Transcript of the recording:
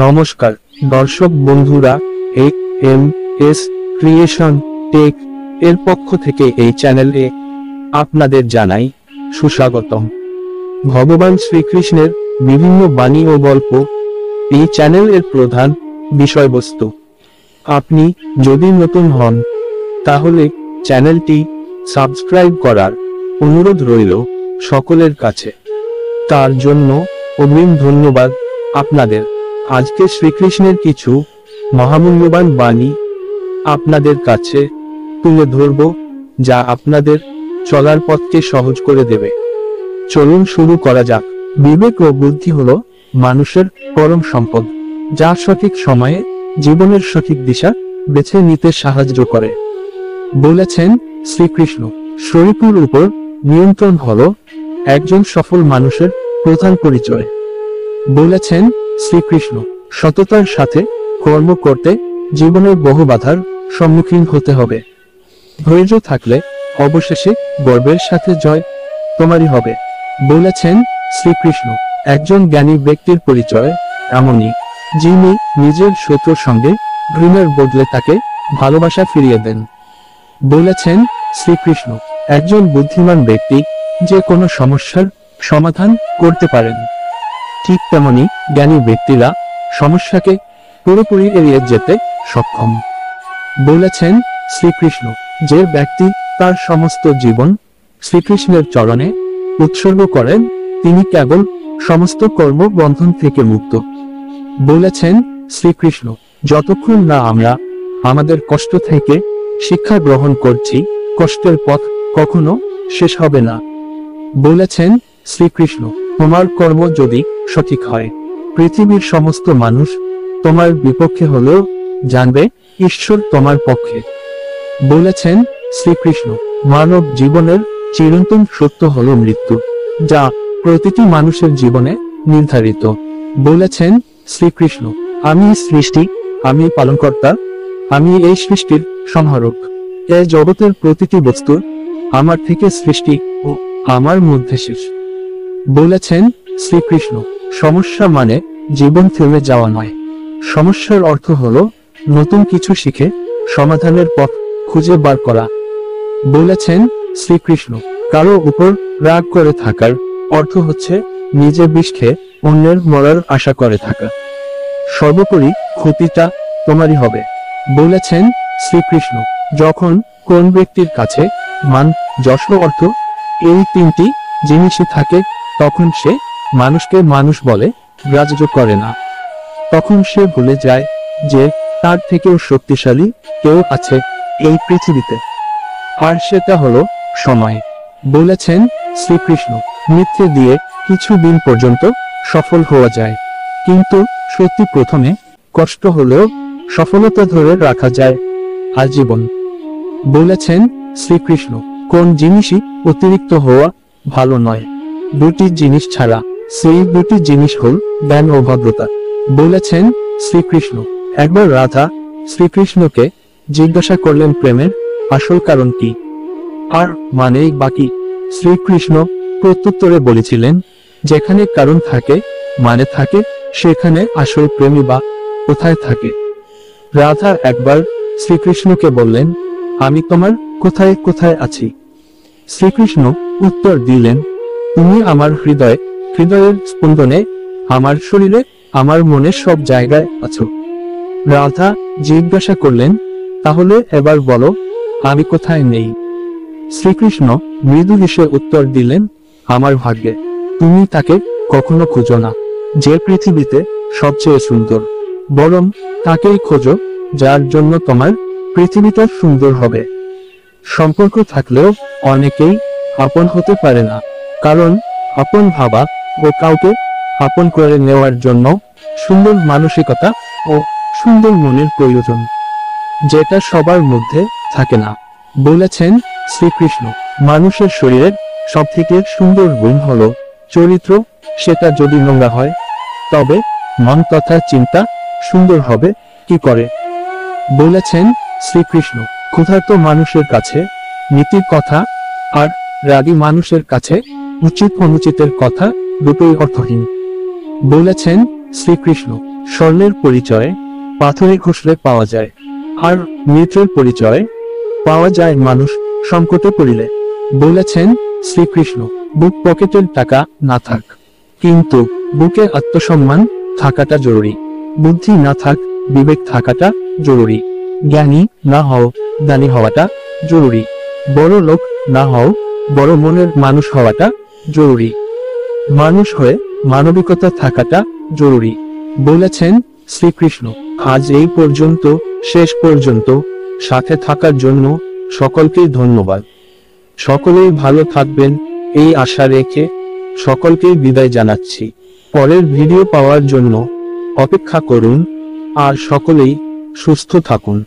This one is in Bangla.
নমস্কার দর্শক বন্ধুরা, এম.এস. ক্রিয়েশন টেক এর পক্ষ থেকে এই চ্যানেলে আপনাদের জানাই সুস্বাগতম। ভগবান শ্রীকৃষ্ণের বিভিন্ন বাণী ও গল্প এই চ্যানেলের প্রধান বিষয়বস্তু। আপনি যদি নতুন হন তাহলে চ্যানেলটি সাবস্ক্রাইব করার অনুরোধ রইল সকলের কাছে। তার জন্য অগ্রিম ধন্যবাদ আপনাদের। আজকে শ্রীকৃষ্ণের কিছু মহামূল্যবান বাণী আপনাদের কাছে তুলে ধরব, যা আপনাদের চলার পথকে সহজ করে দেবে। চলুন শুরু করা যাক। বিবেক ও বুদ্ধি হলো মানুষের পরম সম্পদ, যা সঠিক সময়ে জীবনের সঠিক দিশা বেছে নিতে সাহায্য করে। বলেছেন শ্রীকৃষ্ণ, শরীরের উপর নিয়ন্ত্রণ হলো একজন সফল মানুষের প্রধান পরিচয়। বলেছেন শ্রীকৃষ্ণ, সততার সাথে কর্ম করতে জীবনের বহু বাধার সম্মুখীন হতে হবে। ধৈর্য থাকলে অবশেষে গর্বের সাথে জয় তোমারই হবে। বলেছেন শ্রীকৃষ্ণ, একজন জ্ঞানী ব্যক্তির পরিচয় এমনই, যিনি নিজের শত্রুর সঙ্গে ঘৃণার বদলে তাকে ভালোবাসা ফিরিয়ে দেন। বলেছেন শ্রীকৃষ্ণ, একজন বুদ্ধিমান ব্যক্তি যে কোনো সমস্যার সমাধান করতে পারেন। ঠিক তেমনি জ্ঞানী ব্যক্তিরা সমস্যাকে পুরোপুরি এড়িয়ে যেতে সক্ষম। বলেছেন শ্রীকৃষ্ণ, যে ব্যক্তি তার সমস্ত জীবন শ্রীকৃষ্ণের চরণে উৎসর্গ করেন তিনি কেবল সমস্ত কর্মবন্ধন থেকে মুক্ত। বলেছেন শ্রীকৃষ্ণ, যতক্ষণ না আমরা আমাদের কষ্ট থেকে শিক্ষা গ্রহণ করছি, কষ্টের পথ কখনো শেষ হবে না। বলেছেন শ্রীকৃষ্ণ, তোমার কর্ম যদি সঠিক হয়, পৃথিবীর সমস্ত মানুষ তোমার বিপক্ষে হলেও জানবে ঈশ্বর তোমার পক্ষে। বলেছেন শ্রীকৃষ্ণ, মানব জীবনের চিরন্তন সত্য হলো মৃত্যু, যা প্রতিটি মানুষের জীবনে নির্ধারিত। বলেছেন শ্রীকৃষ্ণ, আমি সৃষ্টি, আমি পালনকর্তা, আমি এই সৃষ্টির সংহারক। এই জগতের প্রতিটি বস্তু আমার থেকে সৃষ্টি ও আমার মধ্যে শেষ। বলেছেন শ্রীকৃষ্ণ, সমস্যা মানে জীবন থেমে যাওয়া নয়। সমস্যার অর্থ হলো নতুন কিছু শিখে সমাধানের পথ খুঁজে বার করা। বলেছেন শ্রীকৃষ্ণ, কারো উপর রাগ করে থাকার অর্থ হচ্ছে নিজে বিষ খেয়ে অন্যের মরার আশা করে থাকা। সর্বোপরি ক্ষতিটা তোমারই হবে। বলেছেন শ্রীকৃষ্ণ, যখন কোন ব্যক্তির কাছে মান, যশ, অর্থ এই তিনটি জিনিসই থাকে, তখন সে মানুষকে মানুষ বলে গ্রাহ্য করে না। তখন সে ভুলে যায় যে তার থেকেও শক্তিশালী কেউ আছে এই পৃথিবীতে, আর সেটা হলো সময়। বলেছেন শ্রীকৃষ্ণ, মিথ্যে দিয়ে কিছু দিন পর্যন্ত সফল হওয়া যায়, কিন্তু সত্যি প্রথমে কষ্ট হলেও সফলতা ধরে রাখা যায় আজীবন। বলেছেন শ্রীকৃষ্ণ, কোন জিনিসই অতিরিক্ত হওয়া ভালো নয়। দুটি জিনিস ছাড়া, সেই দুটি জিনিস হল জ্ঞান ও ভদ্রতা। বলেছেন শ্রীকৃষ্ণ, একবার রাধা শ্রীকৃষ্ণকে জিজ্ঞাসা করলেন প্রেমের আসল কারণ কি, আর মানেই বাকি। শ্রীকৃষ্ণ প্রত্যুত্তরে বলেছিলেন, যেখানে কারণ থাকে, মানে থাকে, সেখানে আসল প্রেমী বা কোথায় থাকে। রাধা একবার শ্রীকৃষ্ণকে বললেন, আমি তোমার কোথায় কোথায় আছি। শ্রীকৃষ্ণ উত্তর দিলেন, তুমি আমার হৃদয়ে, হৃদয়ের স্পন্দনে, আমার শরীরে, আমার মনে, সব জায়গায় আছো। রাধা জিজ্ঞাসা করলেন, তাহলে এবার বলো আমি কোথায় নেই। শ্রীকৃষ্ণ মৃদু হেসে উত্তর দিলেন, আমার ভাগ্যে। তুমি তাকে কখনো খুঁজো না যে পৃথিবীতে সবচেয়ে সুন্দর, বরং তাকেই খোঁজো যার জন্য তোমার পৃথিবীটা সুন্দর হবে। সম্পর্ক থাকলেও অনেকেই আপন হতে পারে না, কারণ আপন ভাবা ও কাউকে আপন করে নেওয়ার জন্য সুন্দর মানসিকতা ও সুন্দর মনের প্রয়োজন, যেটা সবার মধ্যে থাকে না। বলেছেন শ্রীকৃষ্ণ, মানুষের শরীরের সবথেকে সুন্দর গুণ হলো চরিত্র। সেটা যদি নোংরা হয়, তবে মন তথা চিন্তা সুন্দর হবে কি করে। বলেছেন শ্রীকৃষ্ণ, ক্ষুধার্ত মানুষের কাছে নীতির কথা, আর রাগী মানুষের কাছে উচিত অনুচিতের কথা দুটোই অর্থহীন। বলেছেন শ্রীকৃষ্ণ, স্বর্ণের পরিচয় পাথরে ঘষলে পাওয়া যায়, আর মিত্রের পরিচয় পাওয়া যায় মানুষ সংকটে পড়িলে। বলেছেন শ্রীকৃষ্ণ। বুক পকেটের টাকা না থাক, কিন্তু বুকে আত্মসম্মান থাকাটা জরুরি। বুদ্ধি না থাক, বিবেক থাকাটা জরুরি। জ্ঞানী না হও, দানী হওয়াটা জরুরি। বড় লোক না হও, বড় মনের মানুষ হওয়াটা জরুরি। মানুষ হয়ে মানবিকতা থাকাটা জরুরি। বলেছেন শ্রীকৃষ্ণ। আজ এই পর্যন্ত, শেষ পর্যন্ত সাথে থাকার জন্য সকলকেই ধন্যবাদ। সকলেই ভালো থাকবেন এই আশা রেখে সকলকেই বিদায় জানাচ্ছি। পরের ভিডিও পাওয়ার জন্য অপেক্ষা করুন, আর সকলেই সুস্থ থাকুন।